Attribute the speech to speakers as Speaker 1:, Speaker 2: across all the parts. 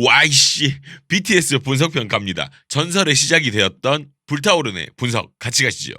Speaker 1: 와이씨, BTS 분석평가입니다. 전설의 시작이 되었던 불타오르네 분석 같이 가시죠.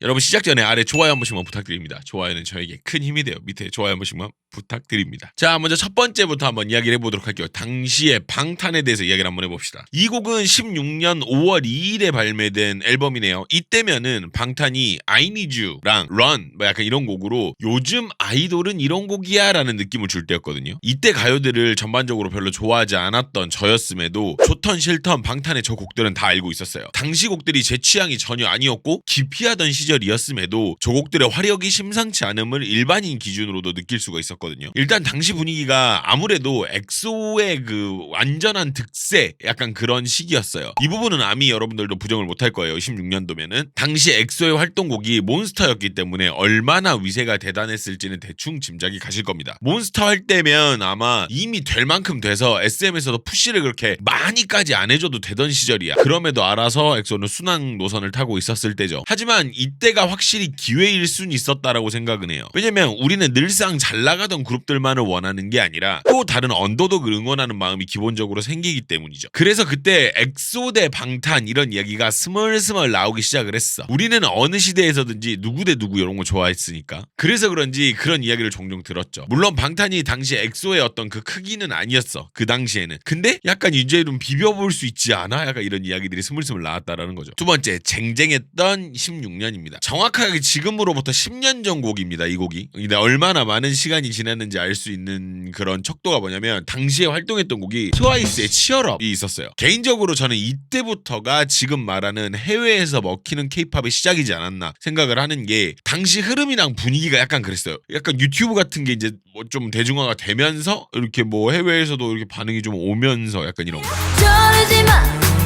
Speaker 1: 여러분 시작 전에 아래 좋아요 한 번씩만 부탁드립니다. 좋아요는 저에게 큰 힘이 돼요. 밑에 좋아요 한 번씩만 부탁드립니다. 자, 먼저 첫 번째부터 한번 이야기를 해보도록 할게요. 당시의 방탄에 대해서 이야기를 한번 해봅시다. 이 곡은 16년 5월 2일에 발매된 앨범이네요. 이때면은 방탄이 I Need You랑 Run 뭐 약간 이런 곡으로 요즘 아이돌은 이런 곡이야 라는 느낌을 줄 때였거든요. 이때 가요들을 전반적으로 별로 좋아하지 않았던 저였음에도 좋던 싫던 방탄의 저 곡들은 다 알고 있었어요. 당시 곡들이 제 취향이 전혀 아니었고 기피하던 시절이었음에도 저 곡들의 화력이 심상치 않음을 일반인 기준으로도 느낄 수가 있었거든요. 일단 당시 분위기가 아무래도 엑소의 그 완전한 득세 약간 그런 시기였어요. 이 부분은 아미 여러분들도 부정을 못할 거예요. 16년도면은 당시 엑소의 활동곡이 몬스터였기 때문에 얼마나 위세가 대단했을지는 대충 짐작이 가실 겁니다. 몬스터 할 때면 아마 이미 될 만큼 돼서 SM에서도 푸시를 그렇게 많이까지 안 해줘도 되던 시절이야. 그럼에도 알아서 엑소는 순환 노선을 타고 있었을 때죠. 하지만 이때가 확실히 기회일 순 있었다라고 생각은 해요. 왜냐면 우리는 늘상 잘 나가던 그룹들만을 원하는 게 아니라 또 다른 언더독을 응원하는 마음이 기본적으로 생기기 때문이죠. 그래서 그때 엑소 대 방탄 이런 이야기가 스멀스멀 나오기 시작을 했어. 우리는 어느 시대에서든지 누구 대 누구 이런 거 좋아했으니까. 그래서 그런지 그런 이야기를 종종 들었죠. 물론 방탄이 당시 엑소의 어떤 그 크기는 아니었어. 그 당시에는. 근데 약간 이제 좀 비벼볼 수 있지 않아? 약간 이런 이야기들이 스물스물 나왔다라는 거죠. 두 번째, 쟁쟁했던 16년입니다. 정확하게 지금으로부터 10년 전 곡입니다. 이 곡이. 근데 얼마나 많은 시간이 지났는지 알 수 있는 그런 척도가 뭐냐면 당시에 활동했던 곡이 트와이스의 치얼업이 있었어요. 개인적으로 저는 이때부터가 지금 말하는 해외에서 먹히는 케이팝의 시작이지 않았나 생각을 하는 게 당시 흐름이랑 분위기가 약간 그랬어요. 약간 유튜브 같은 게 이제 뭐 좀 대중화가 되면서 이렇게 뭐 해외에서도 이렇게 반응이 좀 오면서 약간 이런 거.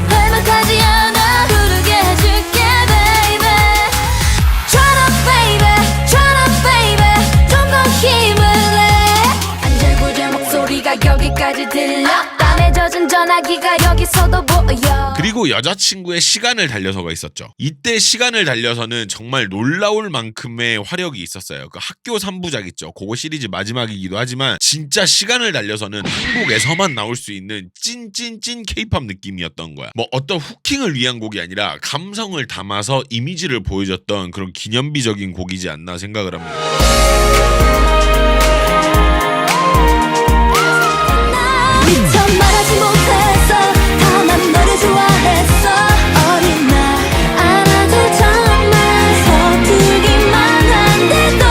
Speaker 2: 회복하지 않아 부르게 해줄게 baby Turn up baby Turn up baby 좀 더 힘을 내 안절부절 목소리가 여기까지 들려 땀에 젖은 전화기가 여기서도 보여.
Speaker 1: 그리고 여자친구의 시간을 달려서가 있었죠. 이때 시간을 달려서는 정말 놀라울 만큼의 화력이 있었어요. 그 학교 3부작 있죠. 그거 시리즈 마지막이기도 하지만 진짜 시간을 달려서는 한국에서만 나올 수 있는 찐 케이팝 느낌이었던 거야. 뭐 어떤 후킹을 위한 곡이 아니라 감성을 담아서 이미지를 보여줬던 그런 기념비적인 곡이지 않나 생각을 합니다.
Speaker 2: 미처 말하지 못했어 다만 너를 좋아했어 어린 날 안아줄 정말 서투기만 한데도.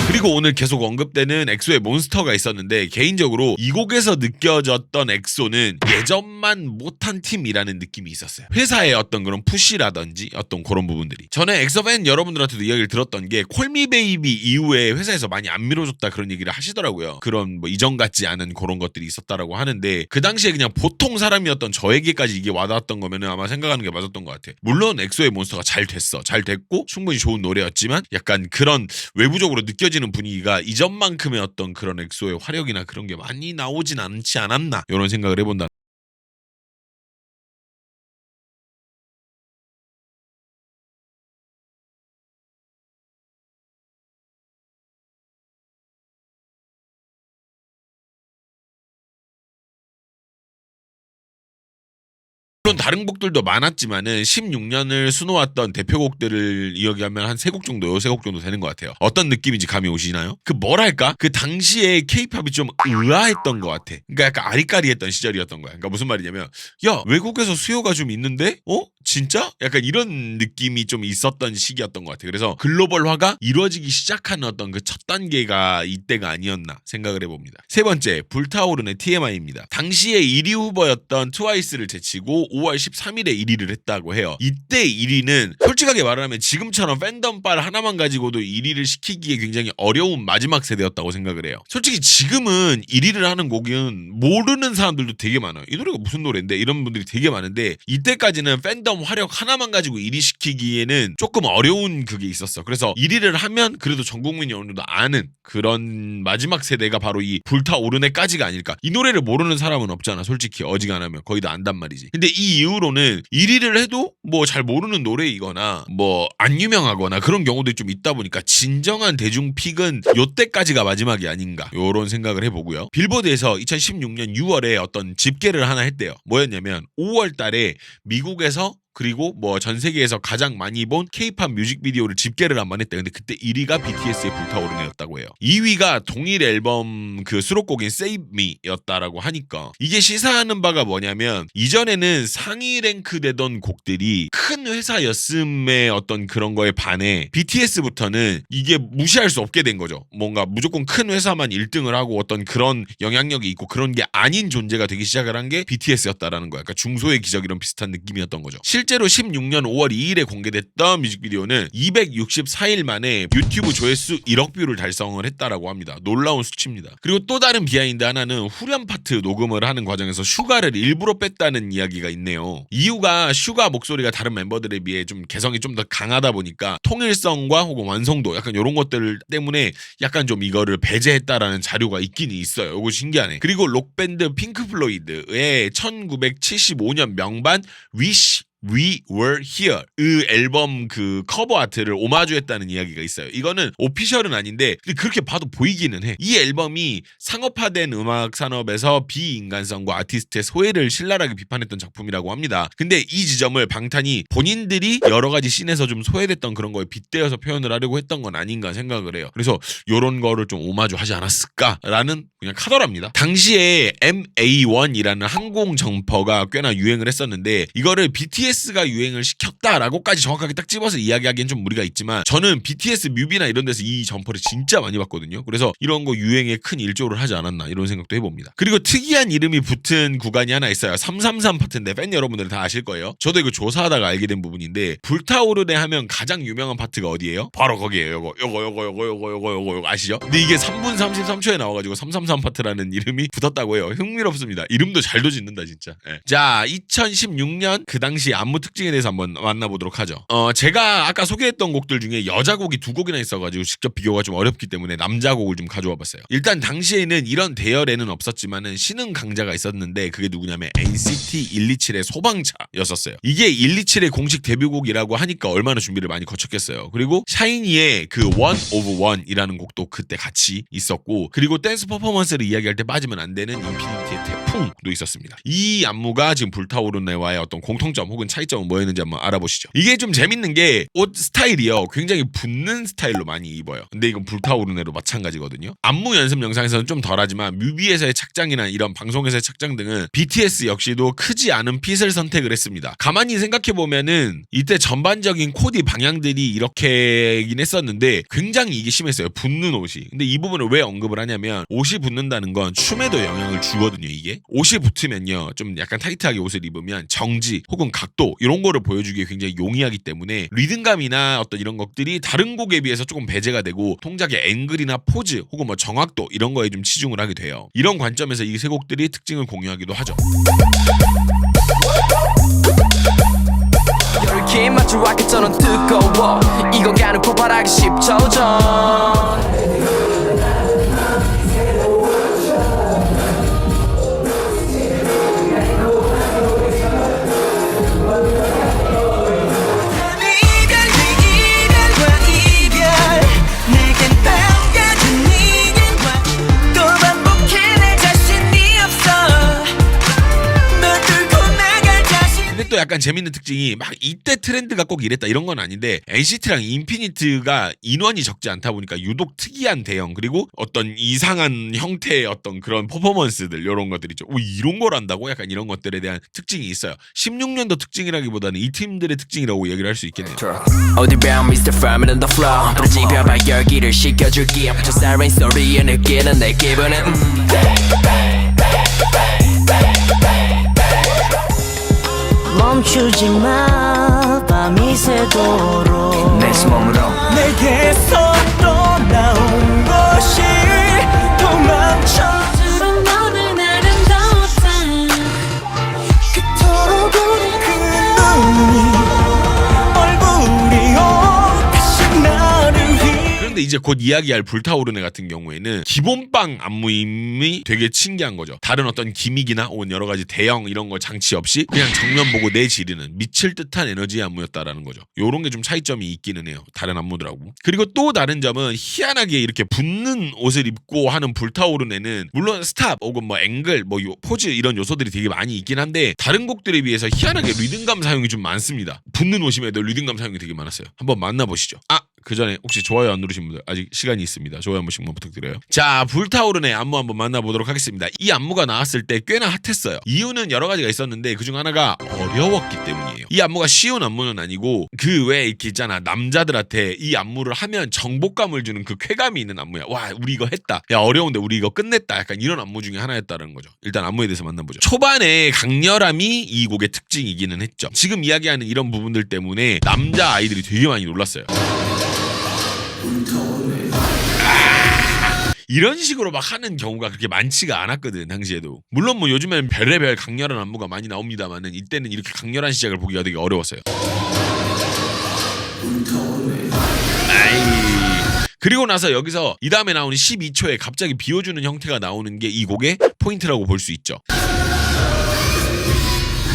Speaker 1: 그리고 오늘 계속 언급되는 엑소의 몬스터가 있었는데 개인적으로 이 곡에서 느껴졌던 엑소는 예전만 못한 팀이라는 느낌이 있었어요. 회사의 어떤 그런 푸시라든지 어떤 그런 부분들이. 저는 엑소 팬 여러분들한테도 이야기를 들었던 게 콜미베이비 이후에 회사에서 많이 안 밀어줬다 그런 얘기를 하시더라고요. 그런 뭐 이전 같지 않은 그런 것들이 있었다라고 하는데 그 당시에 그냥 보통 사람이었던 저에게까지 이게 와닿았던 거면은 아마 생각하는 게 맞았던 것 같아. 물론 엑소의 몬스터가 잘 됐어. 잘 됐고 충분히 좋은 노래였지만 약간 그런 외부적으로 느껴지는 분위기가 이전만큼의 어떤 그런 엑소의 화력이나 그런 게 많이 나오진 않지 않았나 이런 생각을 해본다. 물론 다른 곡들도 많았지만은 16년을 수놓았던 대표곡들을 이야기하면 한 3곡 정도요. 3곡 정도 되는 것 같아요. 어떤 느낌인지 감이 오시나요? 그 뭐랄까? 그 당시에 케이팝이 좀 의아했던 것 같아. 그러니까 약간 아리까리했던 시절이었던 거야. 그러니까 무슨 말이냐면 야 외국에서 수요가 좀 있는데? 진짜? 약간 이런 느낌이 좀 있었던 시기였던 것 같아. 그래서 글로벌화가 이루어지기 시작하는 어떤 그 첫 단계가 이때가 아니었나 생각을 해봅니다. 세 번째, 불타오르네 TMI입니다. 당시에 1위 후보였던 트와이스를 제치고 5월 13일에 1위를 했다고 해요. 이때 1위는 솔직하게 말하면 지금처럼 팬덤빨 하나만 가지고도 1위를 시키기에 굉장히 어려운 마지막 세대였다고 생각을 해요. 솔직히 지금은 1위를 하는 곡은 모르는 사람들도 되게 많아요. 이 노래가 무슨 노래인데? 이런 분들이 되게 많은데 이때까지는 팬덤 이런 화력 하나만 가지고 1위 시키기에는 조금 어려운 그게 있었어. 그래서 1위를 하면 그래도 전 국민이 어느 정도 아는 그런 마지막 세대가 바로 이 불타오르네까지가 아닐까. 이 노래를 모르는 사람은 없잖아. 솔직히 어지간하면 거의 다 안단 말이지. 근데 이 이후로는 1위를 해도 뭐 잘 모르는 노래이거나 뭐 안 유명하거나 그런 경우도 좀 있다 보니까 진정한 대중 픽은 요때까지가 마지막이 아닌가 요런 생각을 해보고요. 빌보드에서 2016년 6월에 어떤 집계를 하나 했대요. 뭐였냐면 5월 달에 미국에서 그리고 뭐 전 세계에서 가장 많이 본 K-팝 뮤직비디오를 집계를 한번 했대. 근데 그때 1위가 BTS의 불타오르네였다고 해요. 2위가 동일 앨범 그 수록곡인 Save Me였다라고 하니까 이게 시사하는 바가 뭐냐면 이전에는 상위 랭크 되던 곡들이 큰 회사였음의 어떤 그런 거에 반해 BTS부터는 이게 무시할 수 없게 된 거죠. 뭔가 무조건 큰 회사만 1등을 하고 어떤 그런 영향력이 있고 그런 게 아닌 존재가 되기 시작을 한 게 BTS였다라는 거야. 그러니까 중소의 기적 이런 비슷한 느낌이었던 거죠. 실제로 16년 5월 2일에 공개됐던 뮤직비디오는 264일 만에 유튜브 조회수 1억 뷰를 달성을 했다라고 합니다. 놀라운 수치입니다. 그리고 또 다른 비하인드 하나는 후렴 파트 녹음을 하는 과정에서 슈가를 일부러 뺐다는 이야기가 있네요. 이유가 슈가 목소리가 다른 멤버들에 비해 좀 개성이 좀 더 강하다 보니까 통일성과 혹은 완성도 약간 이런 것들 때문에 약간 좀 이거를 배제했다라는 자료가 있긴 있어요. 이거 신기하네. 그리고 록밴드 핑크플로이드의 1975년 명반 Wish We Were Here 그 앨범 그 커버 아트를 오마주했다는 이야기가 있어요. 이거는 오피셜은 아닌데 그렇게 봐도 보이기는 해. 이 앨범이 상업화된 음악 산업에서 비인간성과 아티스트의 소외를 신랄하게 비판했던 작품이라고 합니다. 근데 이 지점을 방탄이 본인들이 여러 가지 씬에서 좀 소외됐던 그런 거에 빗대어서 표현을 하려고 했던 건 아닌가 생각을 해요. 그래서 요런 거를 좀 오마주하지 않았을까라는 그냥 카더랍니다. 당시에 MA1이라는 항공 점퍼가 꽤나 유행을 했었는데 이거를 BTS가 유행을 시켰다라고까지 정확하게 딱 집어서 이야기하기엔 좀 무리가 있지만 저는 BTS 뮤비나 이런 데서 이 점퍼를 진짜 많이 봤거든요. 그래서 이런 거 유행에 큰 일조를 하지 않았나 이런 생각도 해봅니다. 그리고 특이한 이름이 붙은 구간이 하나 있어요. 333 파트인데 팬 여러분들은 다 아실 거예요. 저도 이거 조사하다가 알게 된 부분인데 불타오르네 하면 가장 유명한 파트가 어디예요? 바로 거기에요. 요거 아시죠? 근데 이게 3분 33초에 나와가지고 333 파트라는 이름이 붙었다고 해요. 흥미롭습니다. 이름도 잘도 짓는다 진짜. 네. 자 2016년 그 당시 안무 특징에 대해서 한번 만나보도록 하죠. 제가 아까 소개했던 곡들 중에 여자 곡이 2곡이나 있어가지고 직접 비교가 좀 어렵기 때문에 남자 곡을 좀 가져와 봤어요. 일단 당시에는 이런 대열에는 없었지만은 신흥 강자가 있었는데 그게 누구냐면 NCT 127의 소방차였었어요. 이게 127의 공식 데뷔곡이라고 하니까 얼마나 준비를 많이 거쳤겠어요. 그리고 샤이니의 그 One of One이라는 곡도 그때 같이 있었고 그리고 댄스 퍼포먼스를 이야기할 때 빠지면 안 되는 인피니티의 태풍도 있었습니다. 이 안무가 지금 불타오르네와의 어떤 공통점 혹은 차이점은 뭐였는지 한번 알아보시죠. 이게 좀 재밌는 게 옷 스타일이요. 굉장히 붙는 스타일로 많이 입어요. 근데 이건 불타오르네로 마찬가지거든요. 안무 연습 영상에서는 좀 덜하지만 뮤비에서의 착장이나 이런 방송에서의 착장 등은 BTS 역시도 크지 않은 핏을 선택을 했습니다. 가만히 생각해보면은 이때 전반적인 코디 방향들이 이렇게긴 했었는데 굉장히 이게 심했어요. 붙는 옷이. 근데 이 부분을 왜 언급을 하냐면 옷이 붙는다는 건 춤에도 영향을 주거든요. 이게 옷이 붙으면요 좀 약간 타이트하게 옷을 입으면 정지 혹은 각도 이런 거를 보여주기에 굉장히 용이하기 때문에 리듬감이나 어떤 이런 것들이 다른 곡에 비해서 조금 배제가 되고 동작의 앵글이나 포즈 혹은 뭐 정확도 이런 거에 좀 치중을 하게 돼요. 이런 관점에서 이 세 곡들이 특징을 공유하기도 하죠.
Speaker 3: 열기 맞춰 라켓처럼 뜨거워 익어가는 폭발하기 10초 전
Speaker 1: 또 약간 재밌는 특징이 막 이때 트렌드가 꼭 이랬다 이런 건 아닌데 NCT랑 인피니트가 인원이 적지 않다 보니까 유독 특이한 대형 그리고 어떤 이상한 형태의 어떤 그런 퍼포먼스들 이런 것들 있죠. 이런 걸 한다고? 약간 이런 것들에 대한 특징이 있어요. 16년도 특징이라기보다는 이 팀들의 특징이라고 얘기를 할 수 있겠네요.
Speaker 3: 어디 보면 Mr. Firm in the flow 부르지펴봐 열기를 식혀줄게 저 사이렌 소리에 느끼는 내 기분은
Speaker 4: 멈추지 마 밤이 새도록
Speaker 3: 내 숨으로
Speaker 4: 내게서 떠나온 것이 도망쳐
Speaker 2: 처럼 너는 아름다웠다
Speaker 4: 그토록 우린 그 눈이
Speaker 1: 이제 곧 이야기할 불타오르네 같은 경우에는 기본빵 안무임이 되게 신기한 거죠. 다른 어떤 기믹이나 혹은 여러 가지 대형 이런 거 장치 없이 그냥 정면 보고 내지르는 미칠 듯한 에너지의 안무였다라는 거죠. 요런 게 좀 차이점이 있기는 해요. 다른 안무들하고. 그리고 또 다른 점은 희한하게 이렇게 붙는 옷을 입고 하는 불타오르네는 물론 스탑 혹은 뭐 앵글 뭐 포즈 이런 요소들이 되게 많이 있긴 한데 다른 곡들에 비해서 희한하게 리듬감 사용이 좀 많습니다. 붙는 옷임에도 리듬감 사용이 되게 많았어요. 한번 만나보시죠. 그 전에 혹시 좋아요 안 누르신 분들 아직 시간이 있습니다. 좋아요 한 번씩만 부탁드려요. 자, 불타오르네 안무 한번 만나보도록 하겠습니다. 이 안무가 나왔을 때 꽤나 핫했어요. 이유는 여러 가지가 있었는데 그중 하나가 어려웠기 때문이에요. 이 안무가 쉬운 안무는 아니고 그 외에 이렇게 있잖아, 남자들한테 이 안무를 하면 정복감을 주는 그 쾌감이 있는 안무야. 와, 우리 이거 했다. 야, 어려운데 우리 이거 끝냈다. 약간 이런 안무 중에 하나였다는 거죠. 일단 안무에 대해서 만나보죠. 초반에 강렬함이 이 곡의 특징이기는 했죠. 지금 이야기하는 이런 부분들 때문에 남자 아이들이 되게 많이 놀랐어요. 이런 식으로 막 하는 경우가 그렇게 많지가 않았거든, 당시에도. 물론 뭐 요즘엔 별의별 강렬한 안무가 많이 나옵니다만은 이때는 이렇게 강렬한 시작을 보기가 되게 어려웠어요. 그리고 나서 여기서 이 다음에 나오는 12초에 갑자기 비워주는 형태가 나오는 게 이 곡의 포인트라고 볼 수 있죠.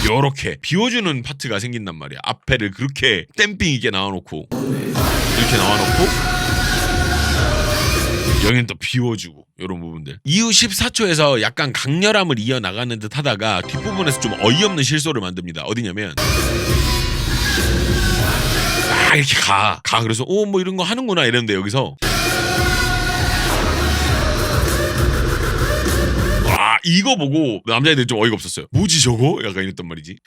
Speaker 1: 요렇게 비워주는 파트가 생긴단 말이야. 앞에를 그렇게 댐핑 있게 나와놓고 이렇게 나와놓고 여기는 또 비워주고 요런 부분들. 이후 14초에서 약간 강렬함을 이어나가는 듯 하다가 뒷부분에서 좀 어이없는 실수를 만듭니다. 어디냐면 이렇게 가 그래서 뭐 이런 거 하는구나 이랬는데 여기서 이거 보고 남자애들이 좀 어이가 없었어요. 뭐지 저거? 약간 이랬단 말이지.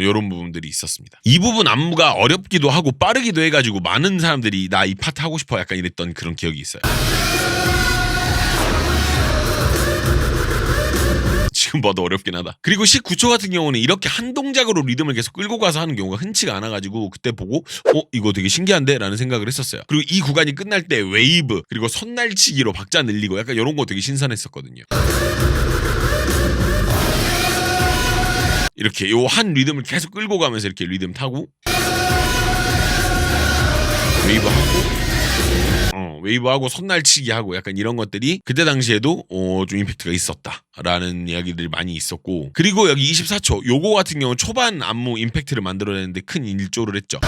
Speaker 1: 요런 부분들이 있었습니다. 이 부분 안무가 어렵기도 하고 빠르기도 해가지고 많은 사람들이 나 이 파트 하고 싶어 약간 이랬던 그런 기억이 있어요. 지금 봐도 어렵긴 하다. 그리고 19초 같은 경우는 이렇게 한 동작으로 리듬을 계속 끌고 가서 하는 경우가 흔치가 않아가지고 그때 보고 이거 되게 신기한데? 라는 생각을 했었어요. 그리고 이 구간이 끝날 때 웨이브 그리고 손날치기로 박자 늘리고 약간 이런 거 되게 신선했었거든요. 이렇게 요 한 리듬을 계속 끌고 가면서 이렇게 리듬 타고 웨이브하고 손날치기 하고 약간 이런 것들이 그때 당시에도 좀 임팩트가 있었다라는 이야기들이 많이 있었고, 그리고 여기 24초 요거 같은 경우는 초반 안무 임팩트를 만들어내는데 큰 일조를 했죠.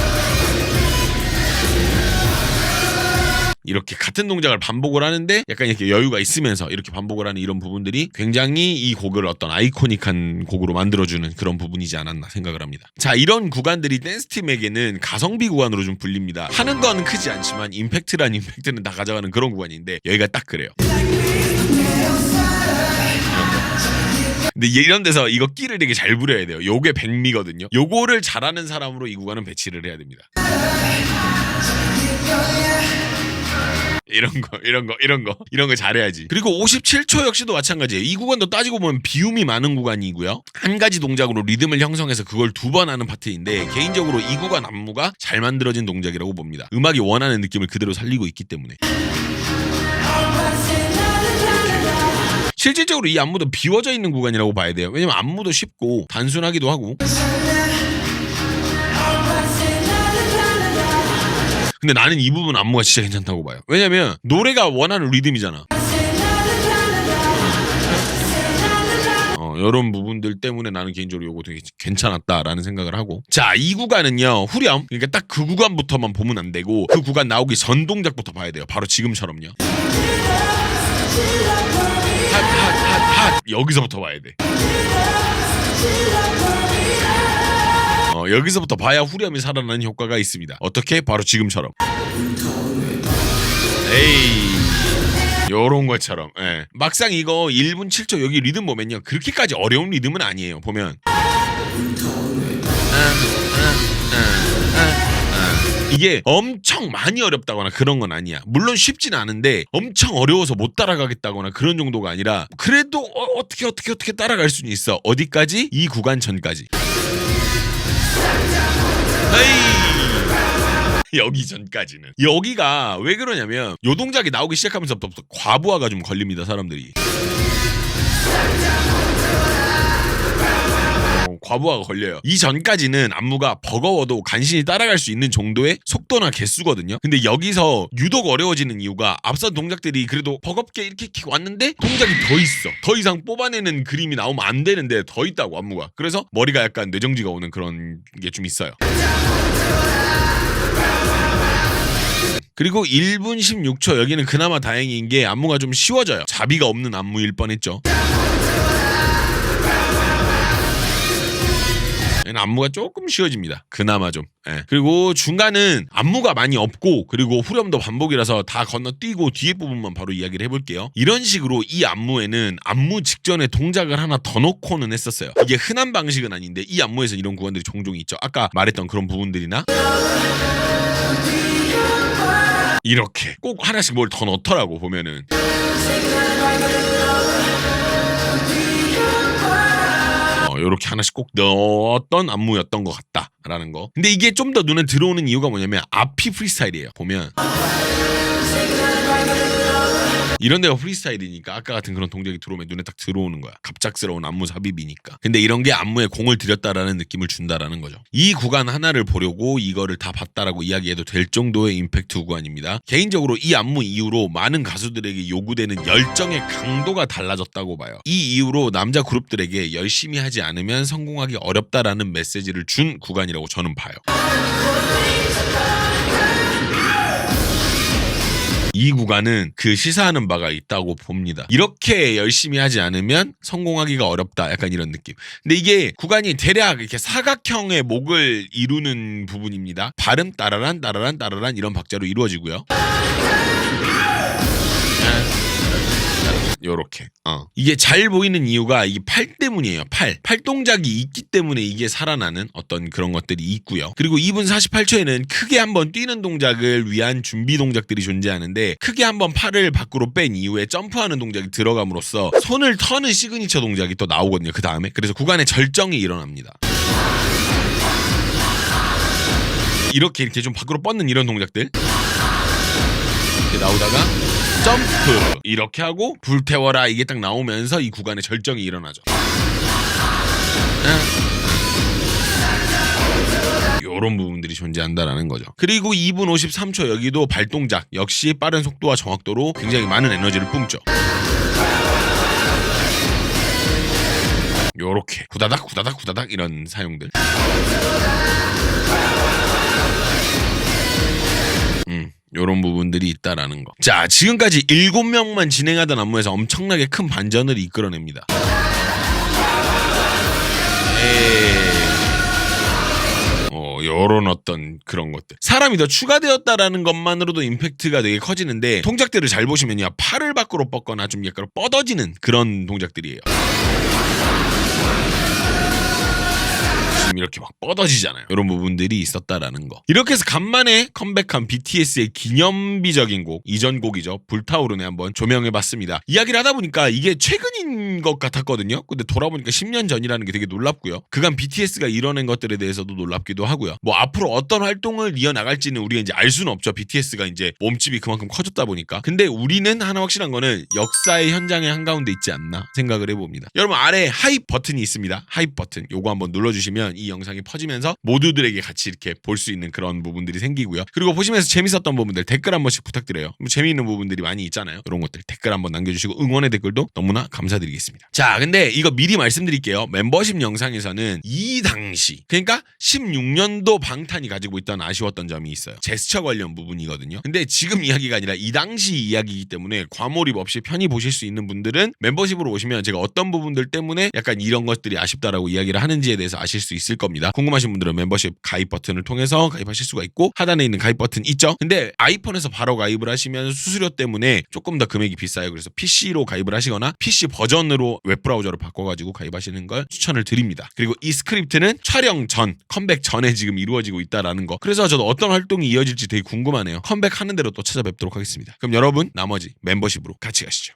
Speaker 1: 이렇게 같은 동작을 반복을 하는데 약간 이렇게 여유가 있으면서 이렇게 반복을 하는 이런 부분들이 굉장히 이 곡을 어떤 아이코닉한 곡으로 만들어주는 그런 부분이지 않았나 생각을 합니다. 자, 이런 구간들이 댄스팀에게는 가성비 구간으로 좀 불립니다. 하는 건 크지 않지만 임팩트는 다 가져가는 그런 구간인데 여기가 딱 그래요. 근데 이런 데서 이거 끼를 되게 잘 부려야 돼요. 요게 백미거든요. 요거를 잘하는 사람으로 이 구간은 배치를 해야 됩니다. 이런 거 잘해야지. 그리고 57초 역시도 마찬가지예요. 이 구간도 따지고 보면 비움이 많은 구간이고요. 한 가지 동작으로 리듬을 형성해서 그걸 두 번 하는 파트인데 개인적으로 이 구간 안무가 잘 만들어진 동작이라고 봅니다. 음악이 원하는 느낌을 그대로 살리고 있기 때문에. 실질적으로 이 안무도 비워져 있는 구간이라고 봐야 돼요. 왜냐면 안무도 쉽고 단순하기도 하고. 근데 나는 이 부분 안무가 진짜 괜찮다고 봐요. 왜냐면 노래가 원하는 리듬이잖아. 이런 부분들 때문에 나는 개인적으로 이거 되게 괜찮았다라는 생각을 하고. 자, 이 구간은요 후렴, 그러니까 딱 그 구간부터만 보면 안 되고 그 구간 나오기 전 동작부터 봐야 돼요. 바로 지금처럼요. 핫 여기서부터 봐야 돼. 여기서부터 봐야 후렴이 살아나는 효과가 있습니다. 어떻게? 바로 지금처럼. 요런 것처럼. 예. 막상 이거 1분 7초 여기 리듬 보면요 그렇게까지 어려운 리듬은 아니에요. 보면 이게 엄청 많이 어렵다거나 그런 건 아니야. 물론 쉽진 않은데 엄청 어려워서 못 따라가겠다거나 그런 정도가 아니라 그래도 어떻게 따라갈 수는 있어. 어디까지? 이 구간 전까지. 여기 전까지는. 여기가 왜 그러냐면 요 동작이 나오기 시작하면서부터 과부하가 좀 걸립니다. 사람들이 과부하가 걸려요. 이 전까지는 안무가 버거워도 간신히 따라갈 수 있는 정도의 속도나 개수거든요. 근데 여기서 유독 어려워지는 이유가 앞선 동작들이 그래도 버겁게 이렇게 왔는데 동작이 더 있어. 더 이상 뽑아내는 그림이 나오면 안 되는데 더 있다고 안무가. 그래서 머리가 약간 뇌정지가 오는 그런 게 좀 있어요. 그리고 1분 16초 여기는 그나마 다행인 게 안무가 좀 쉬워져요. 자비가 없는 안무일 뻔했죠. 안무가 조금 쉬워집니다. 그나마 좀. 예. 그리고 중간은 안무가 많이 없고 그리고 후렴도 반복이라서 다 건너뛰고 뒤에 부분만 바로 이야기를 해볼게요. 이런 식으로 이 안무에는 안무 직전에 동작을 하나 더 넣고는 했었어요. 이게 흔한 방식은 아닌데 이 안무에서 이런 구간들이 종종 있죠. 아까 말했던 그런 부분들이나 이렇게 꼭 하나씩 뭘 더 넣더라고 보면은. 요렇게 하나씩 꼭 넣었던 안무였던 것 같다라는 거. 근데 이게 좀 더 눈에 들어오는 이유가 뭐냐면 앞이 프리스타일이에요. 보면 이런 데가 프리스타일이니까 아까 같은 그런 동작이 들어오면 눈에 딱 들어오는 거야. 갑작스러운 안무 삽입이니까. 근데 이런 게 안무에 공을 들였다라는 느낌을 준다라는 거죠. 이 구간 하나를 보려고 이거를 다 봤다라고 이야기해도 될 정도의 임팩트 구간입니다. 개인적으로 이 안무 이후로 많은 가수들에게 요구되는 열정의 강도가 달라졌다고 봐요. 이 이후로 남자 그룹들에게 열심히 하지 않으면 성공하기 어렵다라는 메시지를 준 구간이라고 저는 봐요. 이 구간은 그 시사하는 바가 있다고 봅니다. 이렇게 열심히 하지 않으면 성공하기가 어렵다. 약간 이런 느낌. 근데 이게 구간이 대략 이렇게 사각형의 목을 이루는 부분입니다. 발음 따라란 따라란 따라란 이런 박자로 이루어지고요. 요렇게. 이게 잘 보이는 이유가 이게 팔 때문이에요. 팔 동작이 있기 때문에 이게 살아나는 어떤 그런 것들이 있고요. 그리고 2분 48초에는 크게 한번 뛰는 동작을 위한 준비 동작들이 존재하는데 크게 한번 팔을 밖으로 뺀 이후에 점프하는 동작이 들어감으로써 손을 터는 시그니처 동작이 또 나오거든요. 그 다음에. 그래서 구간의 절정이 일어납니다. 이렇게 좀 밖으로 뻗는 이런 동작들 이렇게 나오다가 점프 이렇게 하고 불태워라 이게 딱 나오면서 이 구간의 절정이 일어나죠. 요런 부분들이 존재한다라는 거죠. 그리고 2분 53초 여기도 발동작 역시 빠른 속도와 정확도로 굉장히 많은 에너지를 뿜죠. 요렇게 후다닥 후다닥 후다닥 이런 사용들. 요런 부분들이 있다라는 거. 자, 지금까지 7명만 진행하던 안무에서 엄청나게 큰 반전을 이끌어냅니다. 요런 어떤 그런 것들. 사람이 더 추가되었다라는 것만으로도 임팩트가 되게 커지는데 동작들을 잘 보시면요. 팔을 밖으로 뻗거나 좀 약간 뻗어지는 그런 동작들이에요. 이렇게 막 뻗어지잖아요. 이런 부분들이 있었다라는 거. 이렇게 해서 간만에 컴백한 BTS의 기념비적인 곡, 이전 곡이죠. 불타오르네 한번 조명해봤습니다. 이야기를 하다 보니까 이게 최근인 것 같았거든요. 근데 돌아보니까 10년 전이라는 게 되게 놀랍고요. 그간 BTS가 이뤄낸 것들에 대해서도 놀랍기도 하고요. 뭐 앞으로 어떤 활동을 이어나갈지는 우리가 이제 알 수는 없죠. BTS가 이제 몸집이 그만큼 커졌다 보니까. 근데 우리는 하나 확실한 거는 역사의 현장의 한가운데 있지 않나 생각을 해봅니다. 여러분 아래 하입 버튼이 있습니다. 하입 버튼 요거 한번 눌러주시면 이 영상이 퍼지면서 모두들에게 같이 이렇게 볼 수 있는 그런 부분들이 생기고요. 그리고 보시면서 재밌었던 부분들 댓글 한 번씩 부탁드려요. 뭐 재미있는 부분들이 많이 있잖아요. 이런 것들 댓글 한번 남겨주시고 응원의 댓글도 너무나 감사드리겠습니다. 자, 근데 이거 미리 말씀드릴게요. 멤버십 영상에서는 이 당시 그러니까 16년도 방탄이 가지고 있던 아쉬웠던 점이 있어요. 제스처 관련 부분이거든요. 근데 지금 이야기가 아니라 이 당시 이야기이기 때문에 과몰입 없이 편히 보실 수 있는 분들은 멤버십으로 오시면 제가 어떤 부분들 때문에 약간 이런 것들이 아쉽다라고 이야기를 하는지에 대해서 아실 수 있을 겁니다. 궁금하신 분들은 멤버십 가입 버튼을 통해서 가입하실 수가 있고 하단에 있는 가입 버튼 있죠? 근데 아이폰에서 바로 가입을 하시면 수수료 때문에 조금 더 금액이 비싸요. 그래서 PC로 가입을 하시거나 PC 버전으로 웹브라우저로 바꿔가지고 가입하시는 걸 추천을 드립니다. 그리고 이 스크립트는 촬영 전, 컴백 전에 지금 이루어지고 있다라는 거. 그래서 저도 어떤 활동이 이어질지 되게 궁금하네요. 컴백하는 대로 또 찾아뵙도록 하겠습니다. 그럼 여러분 나머지 멤버십으로 같이 가시죠.